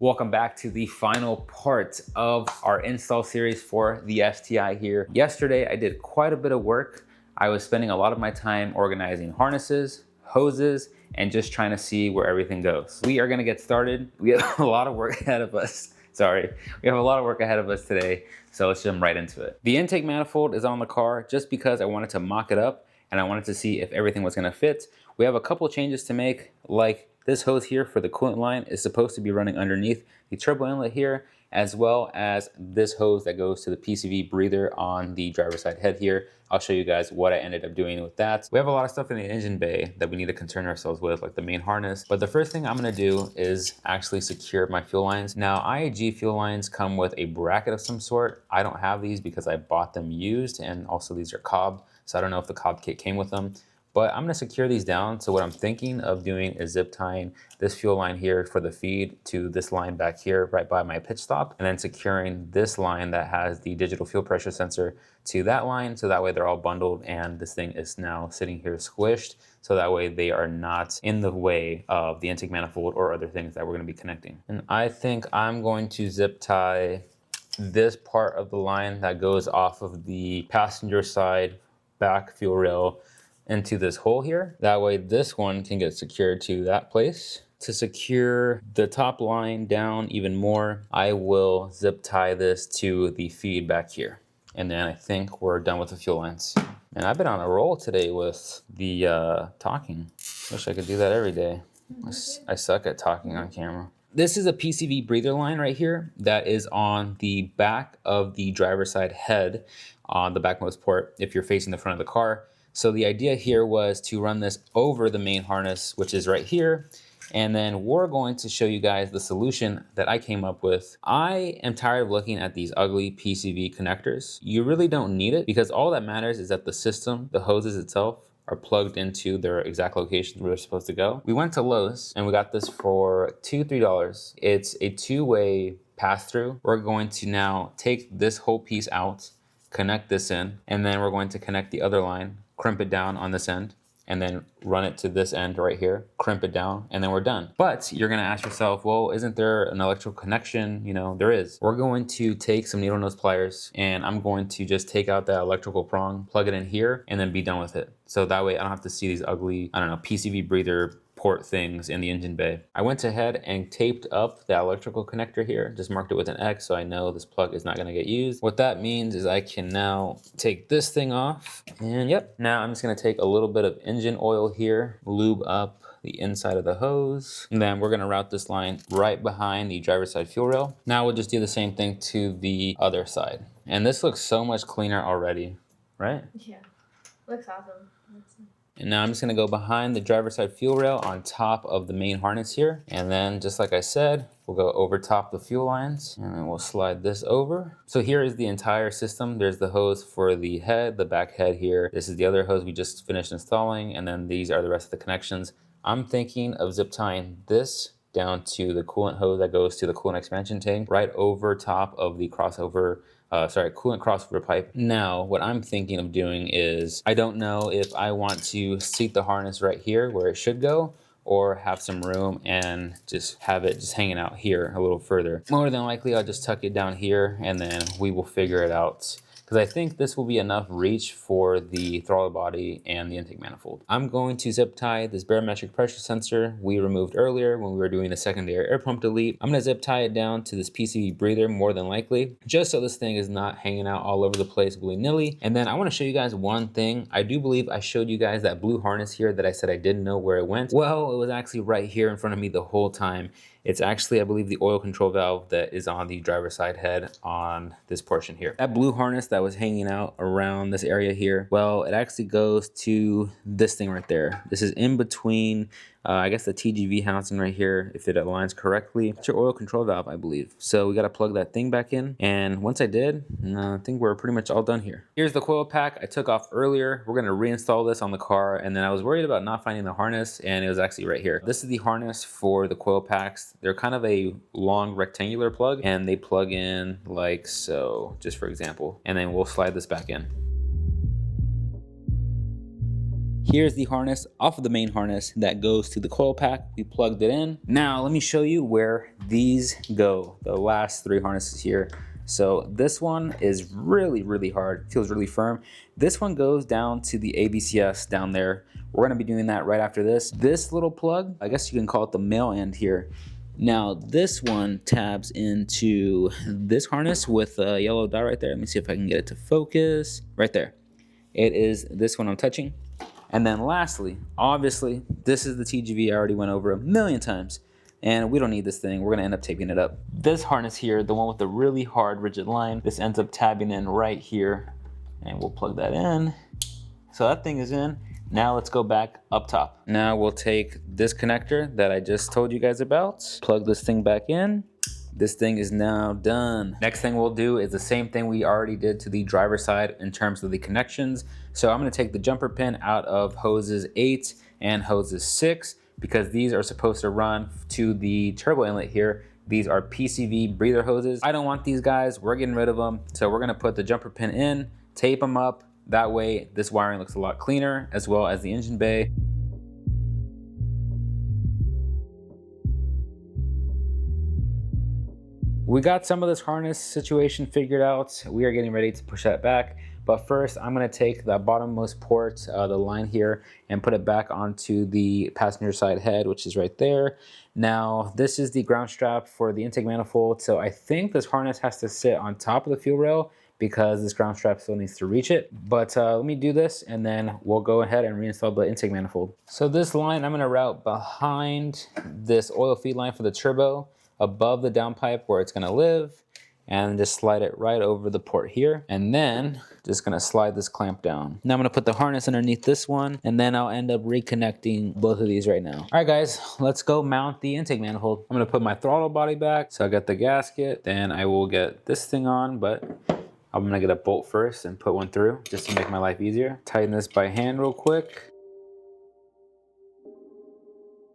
Welcome back to the final part of our install series for the STI here. Yesterday, I did quite a bit of work. I was spending a lot of my time organizing harnesses, hoses, and just trying to see where everything goes. We are gonna get started. We have a lot of work ahead of us. Sorry, we have a lot of work ahead of us today, so let's jump right into it. The intake manifold is on the car just because I wanted to mock it up and I wanted to see if everything was gonna fit. We have a couple changes to make, like this hose here for the coolant line is supposed to be running underneath the turbo inlet here, as well as this hose that goes to the PCV breather on the driver's side head here. I'll show you guys what I ended up doing with that. We have a lot of stuff in the engine bay that we need to concern ourselves with, like the main harness. But the first thing I'm gonna do is actually secure my fuel lines. Now, IAG fuel lines come with a bracket of some sort. I don't have these because I bought them used, and also these are Cobb, so I don't know if the Cobb kit came with them. But I'm gonna secure these down. So what I'm thinking of doing is zip tying this fuel line here for the feed to this line back here right by my pitch stop, and then securing this line that has the digital fuel pressure sensor to that line, so that way they're all bundled and this thing is now sitting here squished, so that way they are not in the way of the intake manifold or other things that we're gonna be connecting. And I think I'm going to zip tie this part of the line that goes off of the passenger side back fuel rail into this hole here. That way this one can get secured to that place. To secure the top line down even more, I will zip tie this to the feed back here. And then I think we're done with the fuel lines. And I've been on a roll today with the talking. Wish I could do that every day. I suck at talking on camera. This is a PCV breather line right here that is on the back of the driver's side head on the backmost port if you're facing the front of the car. So the idea here was to run this over the main harness, which is right here. And then we're going to show you guys the solution that I came up with. I am tired of looking at these ugly PCV connectors. You really don't need it because all that matters is that the system, the hoses itself, are plugged into their exact location where they're supposed to go. We went to Lowe's and we got this for $3. It's a two-way pass-through. We're going to now take this whole piece out, connect this in, and then we're going to connect the other line, crimp it down on this end, and then run it to this end right here, crimp it down, and then we're done. But you're gonna ask yourself, well, isn't there an electrical connection? You know, there is. We're going to take some needle nose pliers and I'm going to just take out that electrical prong, plug it in here, and then be done with it. So that way I don't have to see these ugly, I don't know, PCV breather port things in the engine bay. I went ahead and taped up the electrical connector here, just marked it with an X so I know this plug is not gonna get used. What that means is I can now take this thing off, and yep, now I'm just gonna take a little bit of engine oil here, lube up the inside of the hose, and then we're gonna route this line right behind the driver's side fuel rail. Now we'll just do the same thing to the other side. And this looks so much cleaner already, right? Yeah, looks awesome. And now I'm just gonna go behind the driver's side fuel rail on top of the main harness here. And then just like I said, we'll go over top the fuel lines and then we'll slide this over. So here is the entire system. There's the hose for the head, the back head here. This is the other hose we just finished installing. And then these are the rest of the connections. I'm thinking of zip tying this down to the coolant hose that goes to the coolant expansion tank right over top of the crossover coolant crossover pipe. Now, what I'm thinking of doing is, I don't know if I want to seat the harness right here where it should go, or have some room and just have it just hanging out here a little further. More than likely, I'll just tuck it down here and then we will figure it out, because I think this will be enough reach for the throttle body and the intake manifold. I'm going to zip tie this barometric pressure sensor we removed earlier when we were doing the secondary air pump delete. I'm gonna zip tie it down to this PCV breather more than likely, just so this thing is not hanging out all over the place willy-nilly. And then I wanna show you guys one thing. I do believe I showed you guys that blue harness here that I said I didn't know where it went. Well, it was actually right here in front of me the whole time. It's actually, I believe, the oil control valve that is on the driver's side head on this portion here. That blue harness that was hanging out around this area here, well, it actually goes to this thing right there. This is in between, I guess, the TGV housing right here, if it aligns correctly. It's your oil control valve, I believe. So we got to plug that thing back in. And once I did, I think we're pretty much all done here. Here's the coil pack I took off earlier. We're going to reinstall this on the car. And then I was worried about not finding the harness, and it was actually right here. This is the harness for the coil packs. They're kind of a long rectangular plug, and they plug in like so, just for example. And then we'll slide this back in. Here's the harness off of the main harness that goes to the coil pack. We plugged it in. Now let me show you where these go, the last 3 harnesses here. So this one is really hard, feels really firm. This one goes down to the ABCS down there. We're gonna be doing that right after this. This little plug, I guess you can call it the male end here. Now this one tabs into this harness with a yellow dot right there. Let me see if I can get it to focus. Right there. It is this one I'm touching. And then lastly, obviously, this is the TGV I already went over a million times. And we don't need this thing. We're gonna end up taping it up. This harness here, the one with the really hard rigid line, this ends up tabbing in right here. And we'll plug that in. So that thing is in. Now let's go back up top. Now we'll take this connector that I just told you guys about, plug this thing back in. This thing is now done. Next thing we'll do is the same thing we already did to the driver's side in terms of the connections. So I'm gonna take the jumper pin out of hoses 8 and hoses 6 because these are supposed to run to the turbo inlet here. These are PCV breather hoses. I don't want these guys, we're getting rid of them. So we're gonna put the jumper pin in, tape them up. That way this wiring looks a lot cleaner, as well as the engine bay. We got some of this harness situation figured out. We are getting ready to push that back. But first, I'm gonna take the bottommost port, the line here, and put it back onto the passenger side head, which is right there. Now, this is the ground strap for the intake manifold. So I think this harness has to sit on top of the fuel rail because this ground strap still needs to reach it. But let me do this and then we'll go ahead and reinstall the intake manifold. So this line I'm gonna route behind this oil feed line for the turbo, above the downpipe where it's gonna live, and just slide it right over the port here. And then just gonna slide this clamp down. Now I'm gonna put the harness underneath this one, and then I'll end up reconnecting both of these right now. All right guys, let's go mount the intake manifold. I'm gonna put my throttle body back. So I got the gasket, then I will get this thing on, but I'm gonna get a bolt first and put one through just to make my life easier. Tighten this by hand real quick.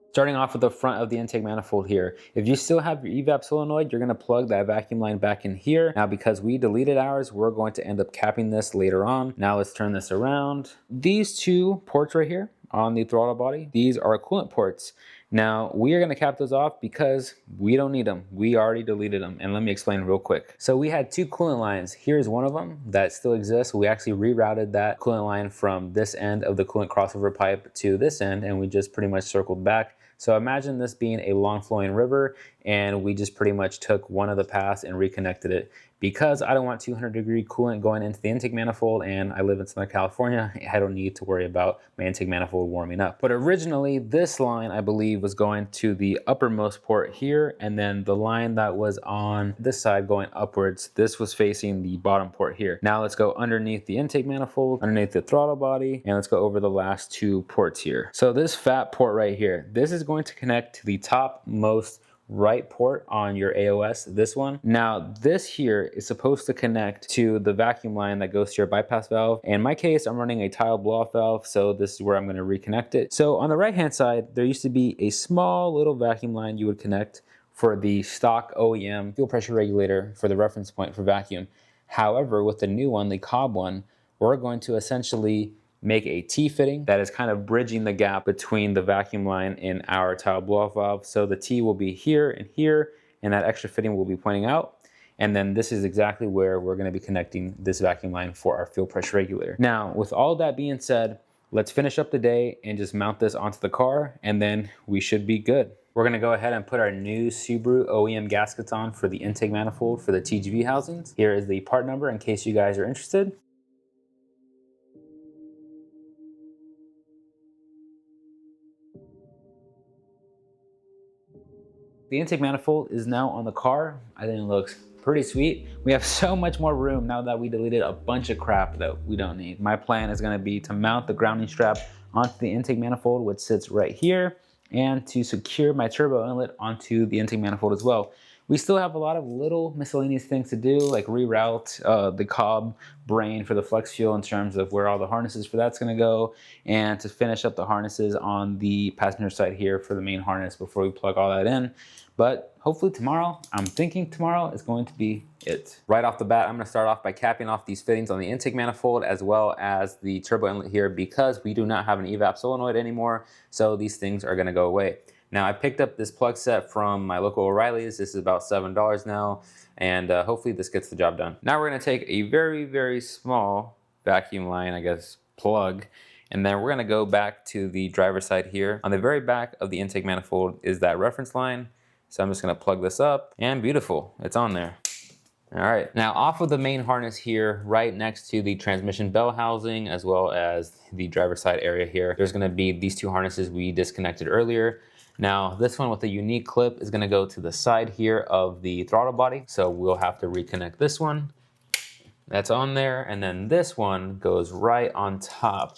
Starting off with the front of the intake manifold here. If you still have your evap solenoid, you're gonna plug that vacuum line back in here. Now because we deleted ours, we're going to end up capping this later on. Now let's turn this around. These 2 ports right here on the throttle body, these are coolant ports. Now we are gonna cap those off because we don't need them. We already deleted them, and let me explain real quick. So we had 2 coolant lines. Here's one of them that still exists. We actually rerouted that coolant line from this end of the coolant crossover pipe to this end, and we just pretty much circled back. So imagine this being a long flowing river and we just pretty much took one of the paths and reconnected it. Because I don't want 200-degree coolant going into the intake manifold and I live in Southern California, I don't need to worry about my intake manifold warming up. But originally this line, I believe, was going to the uppermost port here, and then the line that was on this side going upwards, this was facing the bottom port here. Now let's go underneath the intake manifold, underneath the throttle body, and let's go over the last 2 ports here. So this fat port right here, this is going to connect to the topmost right port on your AOS, this one. Now this here is supposed to connect to the vacuum line that goes to your bypass valve. In my case, I'm running a tile blow-off valve, so this is where I'm going to reconnect it. So on the right hand side, there used to be a small little vacuum line you would connect for the stock OEM fuel pressure regulator for the reference point for vacuum. However, with the new one, the Cobb one, we're going to essentially make a T-fitting that is kind of bridging the gap between the vacuum line and our tile blow-off valve. So the T will be here, and that extra fitting will be pointing out. And then this is exactly where we're gonna be connecting this vacuum line for our fuel pressure regulator. Now, with all that being said, let's finish up the day and just mount this onto the car, and then we should be good. We're gonna go ahead and put our new Subaru OEM gaskets on for the intake manifold for the TGV housings. Here is the part number in case you guys are interested. The intake manifold is now on the car. I think it looks pretty sweet. We have so much more room now that we deleted a bunch of crap that we don't need. My plan is gonna be to mount the grounding strap onto the intake manifold, which sits right here, and to secure my turbo inlet onto the intake manifold as well. We still have a lot of little miscellaneous things to do, like reroute the Cobb brain for the flex fuel in terms of where all the harnesses for that's gonna go, and to finish up the harnesses on the passenger side here for the main harness before we plug all that in. But hopefully tomorrow, I'm thinking tomorrow is going to be it. Right off the bat, I'm gonna start off by capping off these fittings on the intake manifold as well as the turbo inlet here because we do not have an evap solenoid anymore, so these things are gonna go away. Now I picked up this plug set from my local O'Reilly's. This is about $7 now, and hopefully this gets the job done. Now we're gonna take a very, very small vacuum line, I guess, plug, and then we're gonna go back to the driver's side here. On the very back of the intake manifold is that reference line. So I'm just gonna plug this up, and beautiful, it's on there. All right, now off of the main harness here, right next to the transmission bell housing, as well as the driver's side area here, there's gonna be these two harnesses we disconnected earlier. Now, this one with a unique clip is gonna go to the side here of the throttle body. So we'll have to reconnect this one. That's on there, and then this one goes right on top.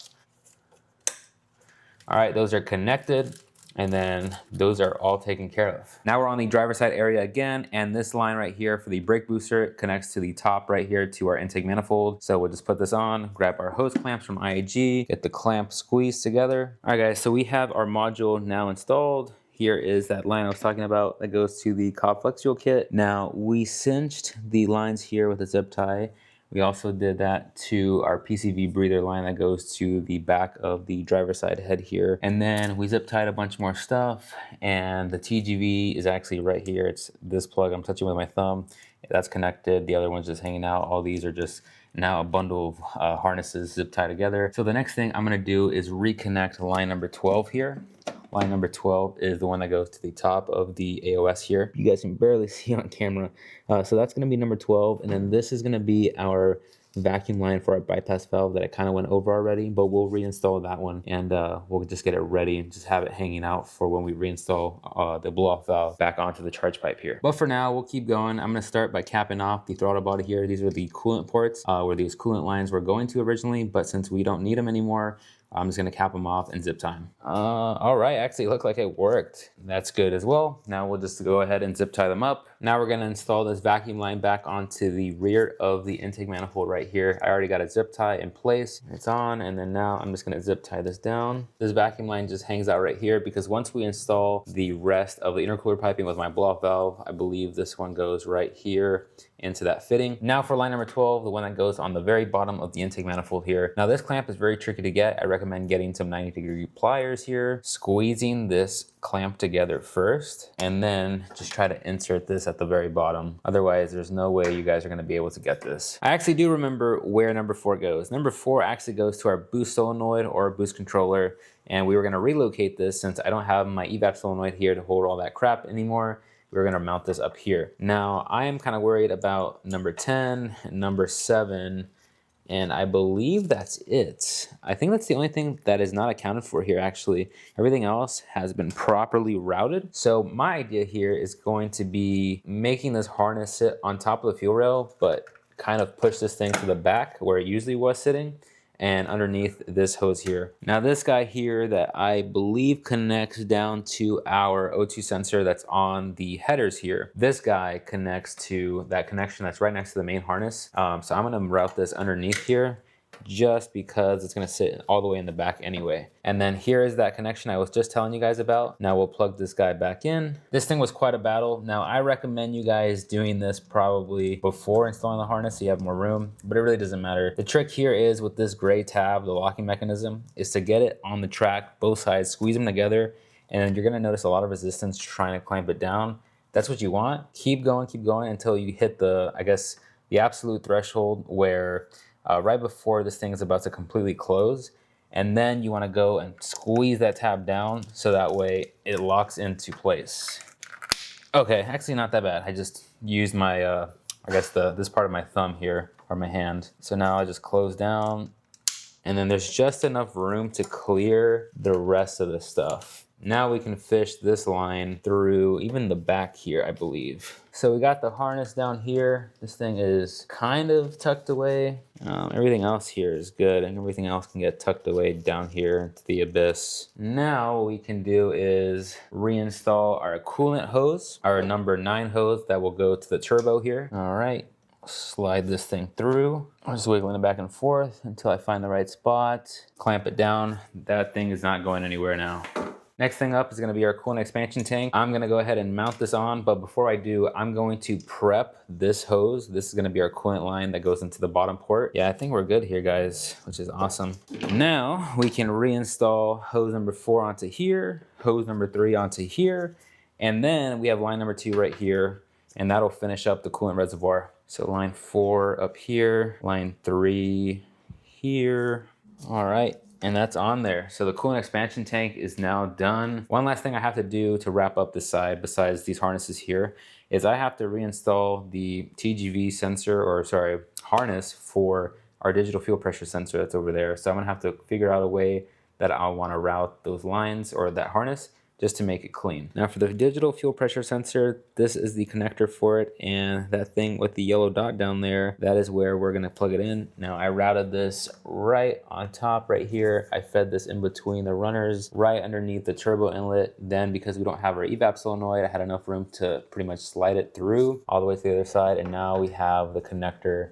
All right, those are connected, and then those are all taken care of. Now we're on the driver's side area again, and this line right here for the brake booster connects to the top right here to our intake manifold. So we'll just put this on, grab our hose clamps from IAG, get the clamp squeezed together. All right guys, so we have our module now installed. Here is that line I was talking about that goes to the Cobb flex fuel kit. Now we cinched the lines here with a zip tie. We also did that to our PCV breather line that goes to the back of the driver's side head here. And then we zip tied a bunch more stuff, and the TGV is actually right here. It's this plug I'm touching with my thumb. That's connected. The other one's just hanging out. All these are just now a bundle of harnesses zip tied together. So the next thing I'm gonna do is reconnect line number 12 here. Line number 12 is the one that goes to the top of the AOS here. You guys can barely see on camera. So that's gonna be number 12. And then this is gonna be our vacuum line for our bypass valve that I kind of went over already, but we'll reinstall that one, and we'll just get it ready and just have it hanging out for when we reinstall the blow-off valve back onto the charge pipe here. But for now, we'll keep going. I'm gonna start by capping off the throttle body here. These are the coolant ports where these coolant lines were going to originally, but since we don't need them anymore, I'm just gonna cap them off and zip tie them. All right, actually it looked like it worked. That's good as well. Now we'll just go ahead and zip tie them up. Now we're gonna install this vacuum line back onto the rear of the intake manifold right here. I already got a zip tie in place. It's on, and then now I'm just gonna zip tie this down. This vacuum line just hangs out right here because once we install the rest of the intercooler piping with my blow-off valve, I believe this one goes right here into that fitting. Now for line number 12, the one that goes on the very bottom of the intake manifold here. Now this clamp is very tricky to get. I recommend getting some 90-degree pliers here, squeezing this clamp together first, and then just try to insert this at the very bottom. Otherwise, there's no way you guys are gonna be able to get this. I actually do remember where number 4 goes. Number 4 actually goes to our boost solenoid or boost controller, and we were gonna relocate this since I don't have my evap solenoid here to hold all that crap anymore. We're gonna mount this up here. Now, I am kind of worried about number 10 and number 7, and I believe that's it. I think that's the only thing that is not accounted for here, actually. Everything else has been properly routed. So my idea here is going to be making this harness sit on top of the fuel rail, but kind of push this thing to the back where it usually was sitting, and underneath this hose here. Now this guy here that I believe connects down to our O2 sensor that's on the headers here. This guy connects to that connection that's right next to the main harness. So I'm gonna route this underneath here just because it's gonna sit all the way in the back anyway. And then here is that connection I was just telling you guys about. Now we'll plug this guy back in. This thing was quite a battle. Now I recommend you guys doing this probably before installing the harness so you have more room, but it really doesn't matter. The trick here is with this gray tab, the locking mechanism, is to get it on the track, both sides, squeeze them together, and you're gonna notice a lot of resistance trying to clamp it down. That's what you want. Keep going until you hit the, I guess, the absolute threshold where right before this thing is about to completely close, and then you want to go and squeeze that tab down so that way it locks into place. Okay, actually not that bad. I just used my, I guess this part of my thumb here, or my hand. So now I just close down, and then there's just enough room to clear the rest of the stuff. Now we can fish this line through even the back here, I believe. So we got the harness down here. This thing is kind of tucked away. Everything else here is good, and everything else can get tucked away down here into the abyss. Now what we can do is reinstall our coolant hose, our number 9 hose that will go to the turbo here. All right. Slide this thing through. I'm just wiggling it back and forth until I find the right spot. Clamp it down. That thing is not going anywhere now. Next thing up is gonna be our coolant expansion tank. I'm gonna go ahead and mount this on, but before I do, I'm going to prep this hose. This is gonna be our coolant line that goes into the bottom port. Yeah, I think we're good here, guys, which is awesome. Now we can reinstall hose number 4 onto here, hose number 3 onto here, and then we have line number 2 right here, and that'll finish up the coolant reservoir. So line 4 up here, line 3 here. All right, and that's on there. So the coolant expansion tank is now done. One last thing I have to do to wrap up this side, besides these harnesses here, is I have to reinstall the TGV sensor, or sorry, harness for our digital fuel pressure sensor that's over there. So I'm gonna have to figure out a way that I'll wanna route those lines or that harness just to make it clean. Now for the digital fuel pressure sensor, this is the connector for it, and that thing with the yellow dot down there, that is where we're gonna plug it in. Now I routed this right on top right here. I fed this in between the runners, right underneath the turbo inlet. Then because we don't have our evap solenoid, I had enough room to pretty much slide it through all the way to the other side, and now we have the connector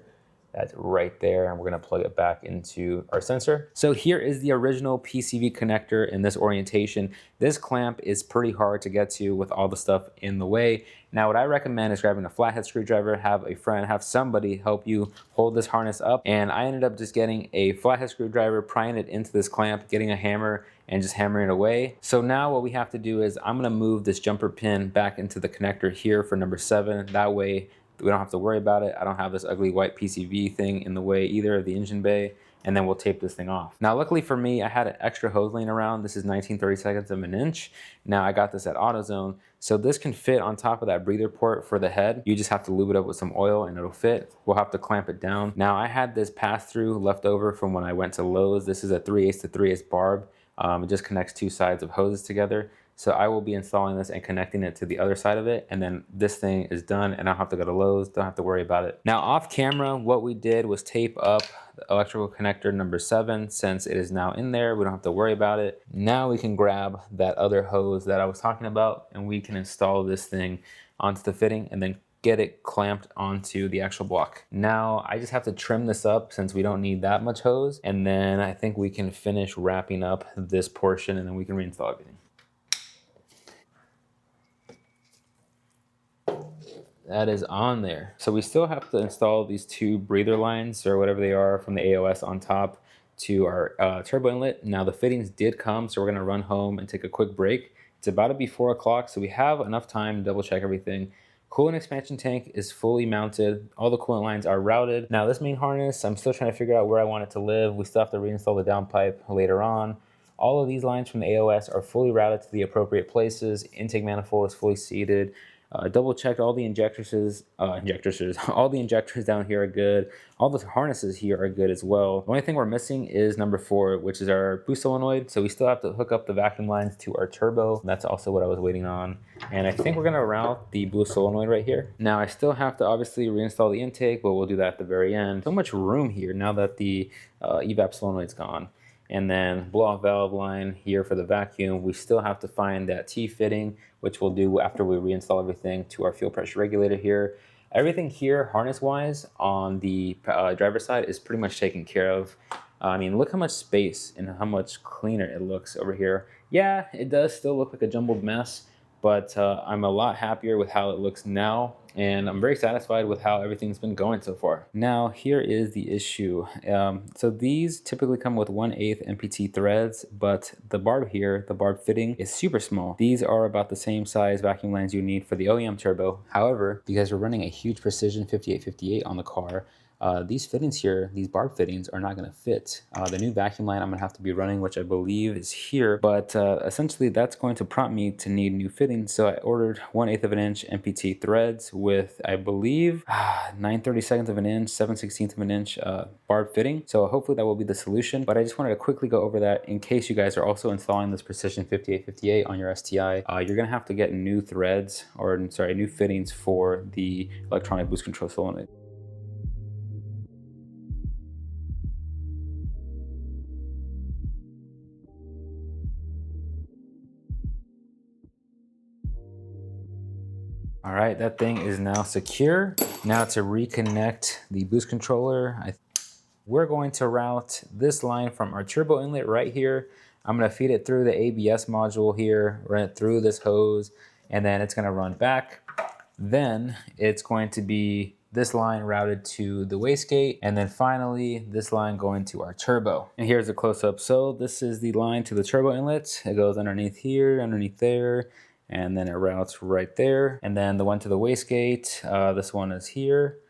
that's right there, and we're gonna plug it back into our sensor. So here is the original PCV connector in this orientation. This clamp is pretty hard to get to with all the stuff in the way. Now what I recommend is grabbing a flathead screwdriver, have a friend, have somebody help you hold this harness up. And I ended up just getting a flathead screwdriver, prying it into this clamp, getting a hammer, and just hammering it away. So now what we have to do is I'm gonna move this jumper pin back into the connector here for number 7. That way we don't have to worry about it. I don't have this ugly white PCV thing in the way either of the engine bay, and then we'll tape this thing off. Now, luckily for me, I had an extra hose laying around. This is 19/32 of an inch. Now I got this at AutoZone. So this can fit on top of that breather port for the head. You just have to lube it up with some oil and it'll fit. We'll have to clamp it down. Now I had this pass-through left over from when I went to Lowe's. This is a 3/8 to 3/8 barb. It just connects 2 sides of hoses together. So I will be installing this and connecting it to the other side of it. And then this thing is done and I don't have to go to Lowe's, don't have to worry about it. Now off camera, what we did was tape up the electrical connector number 7. Since it is now in there, we don't have to worry about it. Now we can grab that other hose that I was talking about and we can install this thing onto the fitting and then get it clamped onto the actual block. Now I just have to trim this up since we don't need that much hose. And then I think we can finish wrapping up this portion and then we can reinstall everything. That is on there. So we still have to install these 2 breather lines or whatever they are from the AOS on top to our turbo inlet. Now the fittings did come, so we're gonna run home and take a quick break. It's about to be 4 o'clock, so we have enough time to double check everything. Coolant expansion tank is fully mounted. All the coolant lines are routed. Now this main harness, I'm still trying to figure out where I want it to live. We still have to reinstall the downpipe later on. All of these lines from the AOS are fully routed to the appropriate places. Intake manifold is fully seated. Double checked all the all the injectors down here are good. All the harnesses here are good as well. The only thing we're missing is number 4, which is our boost solenoid. So we still have to hook up the vacuum lines to our turbo. That's also what I was waiting on. And I think we're gonna route the boost solenoid right here. Now I still have to obviously reinstall the intake, but we'll do that at the very end. So much room here now that the evap solenoid's gone. And then blow off valve line here for the vacuum. We still have to find that T fitting, which we'll do after we reinstall everything to our fuel pressure regulator here. Everything here, harness wise, on the driver's side is pretty much taken care of. I mean, look how much space and how much cleaner it looks over here. Yeah, it does still look like a jumbled mess, but I'm a lot happier with how it looks now, and I'm very satisfied with how everything's been going so far. Now, here is the issue. So these typically come with 1/8 NPT threads, but the barb here, the barb fitting, is super small. These are about the same size vacuum lines you need for the OEM turbo. However, because we're running a huge precision 5858 on the car, these fittings here, these barb fittings, are not going to fit. The new vacuum line I'm going to have to be running, which I believe is here, but essentially that's going to prompt me to need new fittings. So I ordered 1/8 of an inch NPT threads with, I believe, 9/32 of an inch, 7/16 of an inch barb fitting. So hopefully that will be the solution, but I just wanted to quickly go over that in case you guys are also installing this precision 5858 on your STI. You're going to have to get new threads, or sorry, new fittings for the electronic boost control solenoid. All right, that thing is now secure. Now to reconnect the boost controller, we're going to route this line from our turbo inlet right here I'm gonna feed it through the ABS module here, run it through this hose, and then it's gonna run back. Then it's going to be this line routed to the wastegate, and then finally this line going to our turbo. And here's a close-up. So this is the line to the turbo inlet. It goes underneath here, underneath there, and then it routes right there. And then the one to the wastegate, this one is here,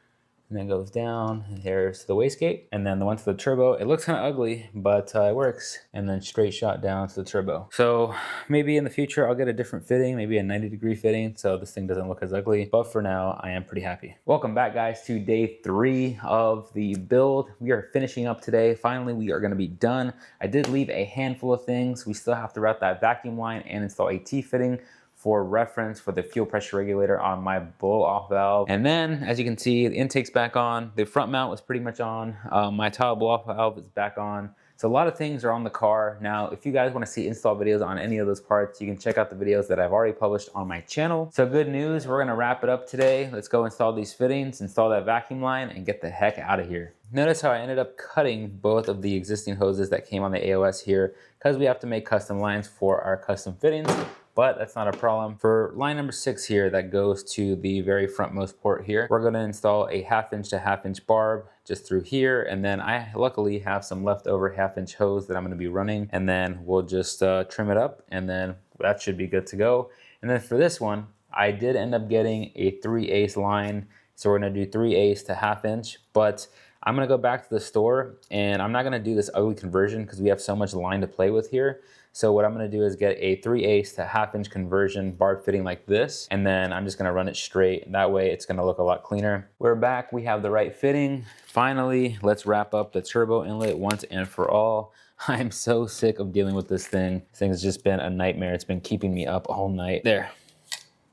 and then goes down, and here's the wastegate. And then the one to the turbo, it looks kind of ugly, but it works. And then straight shot down to the turbo. So maybe in the future, I'll get a different fitting, maybe a 90-degree fitting, so this thing doesn't look as ugly. But for now, I am pretty happy. Welcome back, guys, to day 3 of the build. We are finishing up today. Finally, we are gonna be done. I did leave a handful of things. We still have to route that vacuum line and install a T-fitting for reference for the fuel pressure regulator on my blow-off valve. And then, as you can see, the intake's back on. The front mount was pretty much on. My tile blow-off valve is back on. So a lot of things are on the car. Now, if you guys want to see install videos on any of those parts, you can check out the videos that I've already published on my channel. So good news, we're gonna wrap it up today. Let's go install these fittings, install that vacuum line, and get the heck out of here. Notice how I ended up cutting both of the existing hoses that came on the AOS here, because we have to make custom lines for our custom fittings. But that's not a problem. For line number 6 here that goes to the very frontmost port here, we're gonna install a 1/2" to 1/2" barb just through here. And then I luckily have some leftover 1/2" hose that I'm gonna be running. And then we'll just trim it up, and then that should be good to go. And then for this one, I did end up getting a 3/8 line. So we're gonna do 3/8 to 1/2", but I'm gonna go back to the store, and I'm not gonna do this ugly conversion because we have so much line to play with here. So what I'm gonna do is get a 3/8 to 1/2" conversion barb fitting like this, and then I'm just gonna run it straight. That way it's gonna look a lot cleaner. We're back, we have the right fitting. Finally, let's wrap up the turbo inlet once and for all. I'm so sick of dealing with this thing. This thing has just been a nightmare. It's been keeping me up all night. There,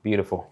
beautiful.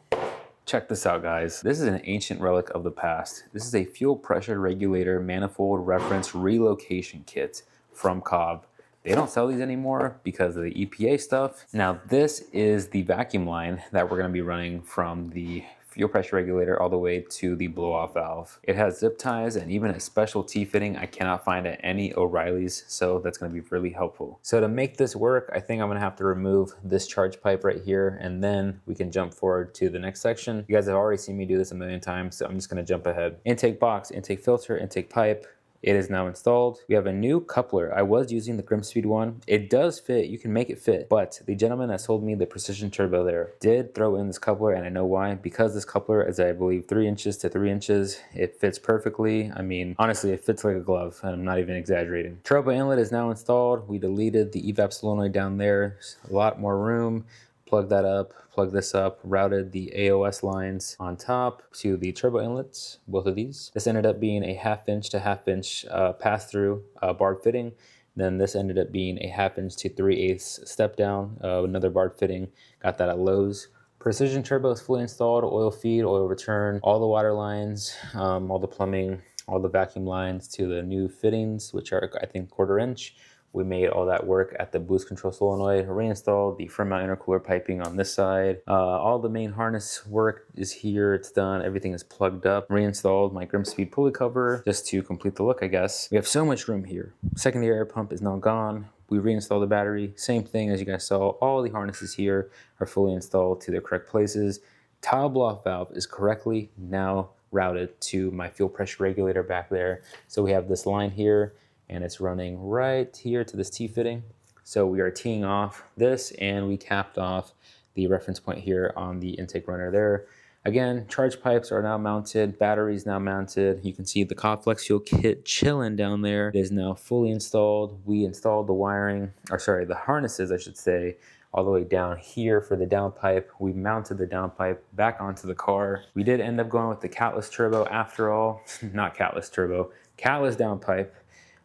Check this out, guys. This is an ancient relic of the past. This is a fuel pressure regulator manifold reference relocation kit from Cobb. They don't sell these anymore because of the EPA stuff. Now, this is the vacuum line that we're gonna be running from the fuel pressure regulator all the way to the blow-off valve. It has zip ties and even a special T-fitting I cannot find at any O'Reilly's, so that's gonna be really helpful. So to make this work, I think I'm gonna have to remove this charge pipe right here, and then we can jump forward to the next section. You guys have already seen me do this a million times, so I'm just gonna jump ahead. Intake box, intake filter, intake pipe. It is now installed. We have a new coupler. I was using the Grimspeed one. It does fit, you can make it fit, but the gentleman that sold me the precision turbo there did throw in this coupler, and I know why. Because this coupler is, I believe, 3 inches to 3 inches, it fits perfectly. I mean, honestly, it fits like a glove, and I'm not even exaggerating. Turbo inlet is now installed. We deleted the evap solenoid down there. There's a lot more room. Plug that up, plug this up, routed the AOS lines on top to the turbo inlets, both of these. This ended up being a 1/2" to 1/2" pass-through barb fitting. Then this ended up being a 1/2" to 3/8 step down, another barb fitting. Got that at Lowe's. Precision turbo is fully installed, oil feed, oil return, all the water lines, all the plumbing, all the vacuum lines to the new fittings, which are, I think, 1/4 inch. We made all that work at the boost control solenoid, reinstalled the front mount intercooler piping on this side. All the main harness work is here, it's done, everything is plugged up. Reinstalled my Grimspeed pulley cover just to complete the look, I guess. We have so much room here. Secondary air pump is now gone. We reinstalled the battery, same thing as you guys saw. All the harnesses here are fully installed to their correct places. Tile blow-off valve is correctly now routed to my fuel pressure regulator back there. So we have this line here, and it's running right here to this T-fitting. So we are teeing off this, and we capped off the reference point here on the intake runner there. Again, charge pipes are now mounted, batteries now mounted. You can see the Cobb Flex Fuel kit chilling down there. It is now fully installed. We installed the wiring, or sorry, the harnesses, I should say, all the way down here for the downpipe. We mounted the downpipe back onto the car. We did end up going with the catless turbo after all. Not catless turbo, catless downpipe.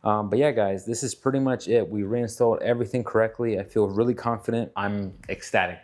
But yeah, guys, this is pretty much it. We reinstalled everything correctly. I feel really confident. I'm ecstatic.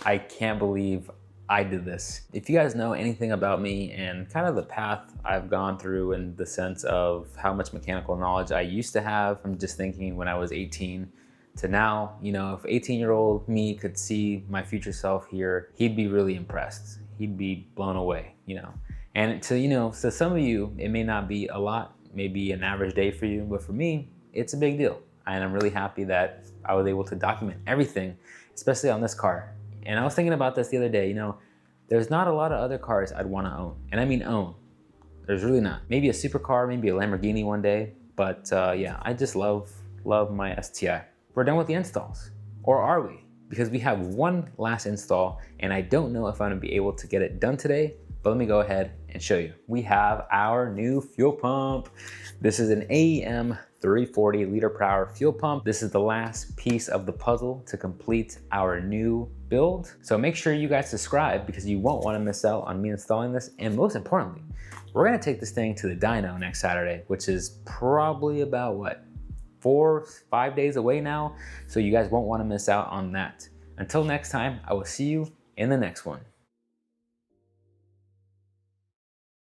I can't believe I did this. If you guys know anything about me and kind of the path I've gone through in the sense of how much mechanical knowledge I used to have, I'm just thinking when I was 18 to now, you know, if 18-year-old me could see my future self here, he'd be really impressed. He'd be blown away, you know. And to, you know, so some of you, it may not be a lot, maybe an average day for you, but for me, it's a big deal. and I'm really happy that I was able to document everything, especially on this car. And I was thinking about this the other day, you know, there's not a lot of other cars I'd want to own, and I mean own. There's really not. Maybe a supercar, maybe a Lamborghini one day, but yeah, I just love my STI. We're done with the installs, or are we? Because we have one last install, and I don't know if I'm gonna be able to get it done today, but let me go ahead and show you. We have our new fuel pump. This is an AEM 340 liter per hour fuel pump. This is the last piece of the puzzle to complete our new build. So make sure you guys subscribe because you won't want to miss out on me installing this. And most importantly, we're gonna take this thing to the dyno next Saturday, which is probably about what, 4-5 days away now. So you guys won't want to miss out on that. Until next time, I will see you in the next one.